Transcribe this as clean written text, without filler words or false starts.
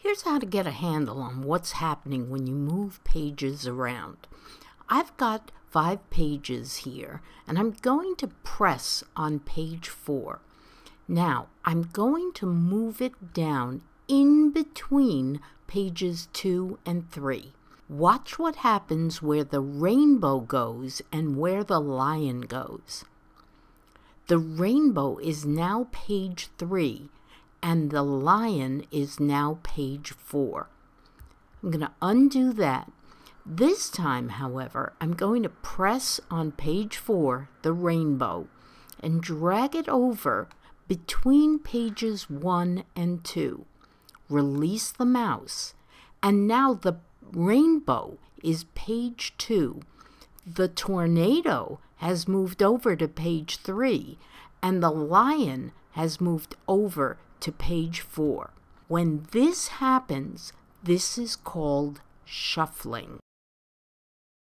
Here's how to get a handle on what's happening when you move pages around. I've got 5 pages here, and I'm going to press on page 4. Now, I'm going to move it down in between pages 2 and 3. Watch what happens where the rainbow goes and where the lion goes. The rainbow is now page 3, and the lion is now page 4. I'm going to undo that. This time, however, I'm going to press on page 4, the rainbow, and drag it over between pages 1 and 2. Release the mouse, and now the rainbow is page 2. The tornado has moved over to page 3, and the lion has moved over to page 4. When this happens, this is called shuffling.